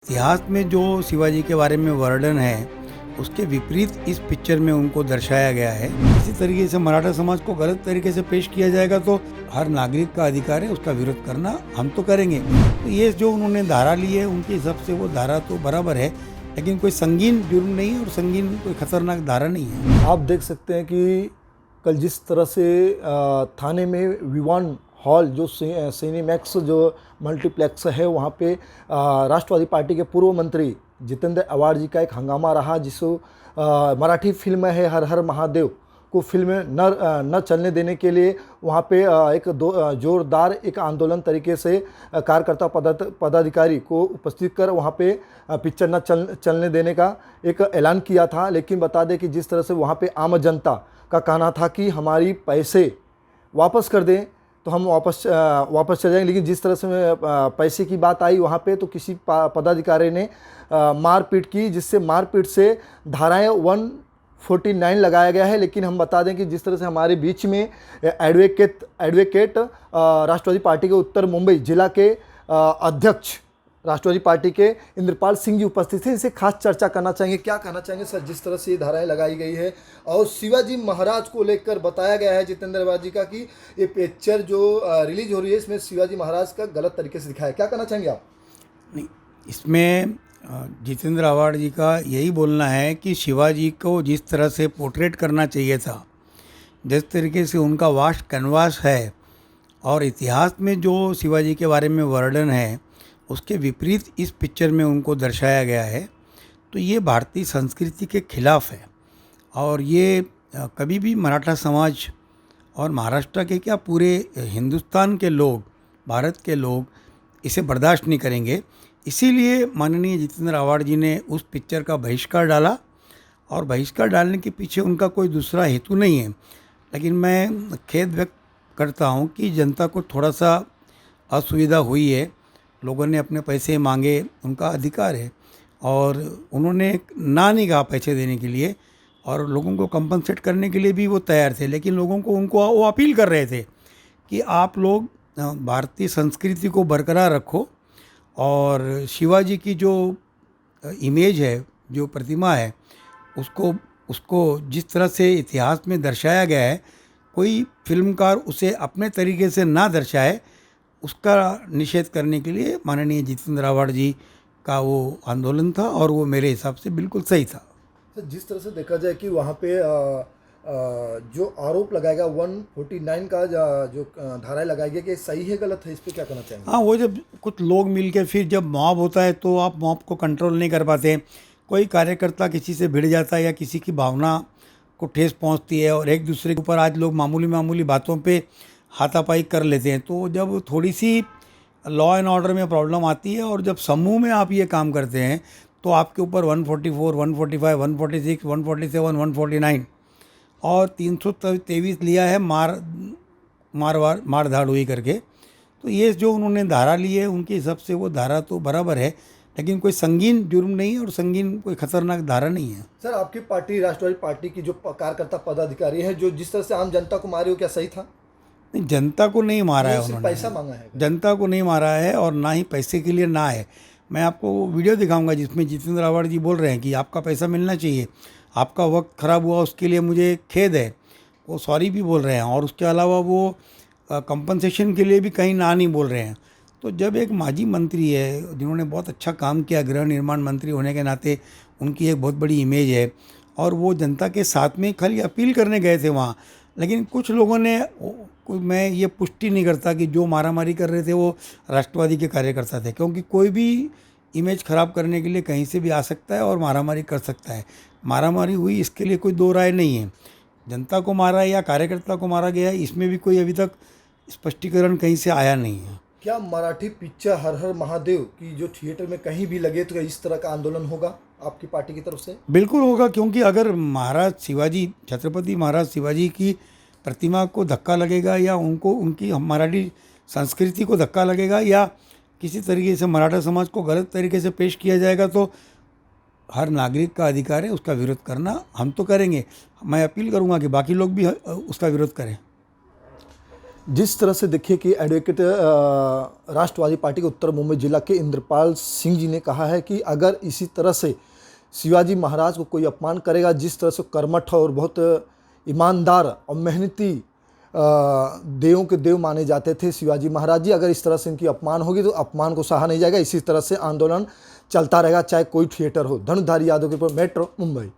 इतिहास में जो शिवाजी के बारे में वर्णन है उसके विपरीत इस पिक्चर में उनको दर्शाया गया है। इसी तरीके से मराठा समाज को गलत तरीके से पेश किया जाएगा तो हर नागरिक का अधिकार है उसका विरोध करना, हम तो करेंगे। तो ये जो उन्होंने धारा ली है उनके हिसाब से वो धारा तो बराबर है, लेकिन कोई संगीन जुर्म नहीं है और संगीन कोई खतरनाक धारा नहीं है। आप देख सकते हैं कि कल जिस तरह से थाने में विवान हॉल जो सिनेमैक्स जो मल्टीप्लेक्स है वहाँ पे राष्ट्रवादी पार्टी के पूर्व मंत्री जितेंद्र आवाड़ जी का एक हंगामा रहा, जिसको मराठी फिल्म है हर हर महादेव को फिल्म न चलने देने के लिए वहाँ पे एक जोरदार एक आंदोलन तरीके से कार्यकर्ता पदाधिकारी को उपस्थित कर वहाँ पे पिक्चर न चलने देने का एक ऐलान किया था। लेकिन बता दें कि जिस तरह से वहाँ पे आम जनता का कहना था कि हमारी पैसे वापस कर दें तो हम वापस चले जाएंगे, लेकिन जिस तरह से पैसे की बात आई वहाँ पे तो किसी पदाधिकारी ने मारपीट की, जिससे मारपीट से धाराएं 149 लगाया गया है। लेकिन हम बता दें कि जिस तरह से हमारे बीच में एडवोकेट राष्ट्रवादी पार्टी के उत्तर मुंबई जिला के अध्यक्ष राष्ट्रवादी पार्टी के इंद्रपाल सिंह जी उपस्थित थे, इसे खास चर्चा करना चाहेंगे। क्या कहना चाहेंगे सर, जिस तरह से ये धाराएं लगाई गई है और शिवाजी महाराज को लेकर बताया गया है जितेंद्र आवाड़ जी का कि ये पिक्चर जो रिलीज हो रही है इसमें शिवाजी महाराज का गलत तरीके से दिखाया, क्या कहना चाहेंगे आप? नहीं, इसमें जितेंद्र आवाड़ जी का यही बोलना है कि शिवाजी को जिस तरह से पोर्ट्रेट करना चाहिए था, जिस तरीके से उनका वास्ट कैनवास है और इतिहास में जो शिवाजी के बारे में वर्णन है उसके विपरीत इस पिक्चर में उनको दर्शाया गया है, तो ये भारतीय संस्कृति के खिलाफ है। और ये कभी भी मराठा समाज और महाराष्ट्र के क्या पूरे हिंदुस्तान के लोग, भारत के लोग इसे बर्दाश्त नहीं करेंगे। इसीलिए माननीय जितेंद्र आवाड़ जी ने उस पिक्चर का बहिष्कार डाला और बहिष्कार डालने के पीछे उनका कोई दूसरा हेतु नहीं है। लेकिन मैं खेद व्यक्त करता हूँ कि जनता को थोड़ा सा असुविधा हुई है, लोगों ने अपने पैसे मांगे, उनका अधिकार है और उन्होंने ना नहीं कहा पैसे देने के लिए और लोगों को कंपनसेट करने के लिए भी वो तैयार थे। लेकिन लोगों को उनको वो अपील कर रहे थे कि आप लोग भारतीय संस्कृति को बरकरार रखो और शिवाजी की जो इमेज है, जो प्रतिमा है, उसको जिस तरह से इतिहास में दर्शाया गया है, कोई फिल्मकार उसे अपने तरीके से ना दर्शाए, उसका निषेध करने के लिए माननीय जितेंद्र आवाड़ जी का वो आंदोलन था और वो मेरे हिसाब से बिल्कुल सही था। सर, जिस तरह से देखा जाए कि वहाँ पे जो आरोप लगाया गया 149 का जो धाराएं लगाई गई, कि सही है गलत है, इस पर क्या कहना चाहेंगे? हाँ, वो जब कुछ लोग मिलके फिर जब मॉब होता है तो आप मॉब को कंट्रोल नहीं कर पाते। कोई कार्यकर्ता किसी से भिड़ जाता है या किसी की भावना को ठेस पहुंचती है और एक दूसरे के ऊपर आज लोग मामूली बातों पे हाथापाई कर लेते हैं। तो जब थोड़ी सी लॉ एंड ऑर्डर में प्रॉब्लम आती है और जब समूह में आप ये काम करते हैं तो आपके ऊपर 144, 145, 146, 147, 149 और 323 लिया है मार धाड़ हुई करके। तो ये जो उन्होंने धारा ली है उनके हिसाब से वो धारा तो बराबर है, लेकिन कोई संगीन जुर्म नहीं है और संगीन कोई खतरनाक धारा नहीं है। सर, आपकी पार्टी राष्ट्रवादी पार्टी की जो कार्यकर्ता पदाधिकारी है जो जिस तरह से आम जनता को मारे, हो क्या सही था? नहीं, जनता को नहीं मारा है उन्होंने, पैसा मांगा है, जनता को नहीं मारा है और ना ही पैसे के लिए ना है। मैं आपको वीडियो दिखाऊंगा जिसमें जितेंद्र आवाड़ जी बोल रहे हैं कि आपका पैसा मिलना चाहिए, आपका वक्त ख़राब हुआ उसके लिए मुझे खेद है, वो सॉरी भी बोल रहे हैं और उसके अलावा वो कंपनसेशन के लिए भी कहीं ना नहीं बोल रहे हैं। तो जब एक माजी मंत्री है जिन्होंने बहुत अच्छा काम किया, गृह निर्माण मंत्री होने के नाते उनकी एक बहुत बड़ी इमेज है और वो जनता के साथ में खाली अपील करने गए थे वहाँ, लेकिन कुछ लोगों ने, मैं ये पुष्टि नहीं करता कि जो मारामारी कर रहे थे वो राष्ट्रवादी के कार्यकर्ता थे, क्योंकि कोई भी इमेज ख़राब करने के लिए कहीं से भी आ सकता है और मारामारी कर सकता है। मारामारी हुई इसके लिए कोई दो राय नहीं है। जनता को मारा या कार्यकर्ता को मारा गया, इसमें भी कोई अभी तक स्पष्टीकरण कहीं से आया नहीं है। क्या मराठी पिक्चर हर हर महादेव की जो थिएटर में कहीं भी लगे तो इस तरह का आंदोलन होगा आपकी पार्टी की तरफ से? बिल्कुल होगा, क्योंकि अगर महाराज शिवाजी, छत्रपति महाराज शिवाजी की प्रतिमा को धक्का लगेगा या उनको उनकी मराठी संस्कृति को धक्का लगेगा या किसी तरीके से मराठा समाज को गलत तरीके से पेश किया जाएगा तो हर नागरिक का अधिकार है उसका विरोध करना, हम तो करेंगे। मैं अपील करूंगा कि बाकी लोग भी उसका विरोध करें। जिस तरह से देखिए कि एडवोकेट राष्ट्रवादी पार्टी के उत्तर मुंबई जिला के इंद्रपाल सिंह जी ने कहा है कि अगर इसी तरह से शिवाजी महाराज को कोई अपमान करेगा, जिस तरह से कर्मठ और बहुत ईमानदार और मेहनती देवों के देव माने जाते थे शिवाजी महाराज जी, अगर इस तरह से इनकी अपमान होगी तो अपमान को सहा नहीं जाएगा। इसी तरह से आंदोलन चलता रहेगा, चाहे कोई थिएटर हो। धनुधारी यादव के ऊपर मेट्रो मुंबई।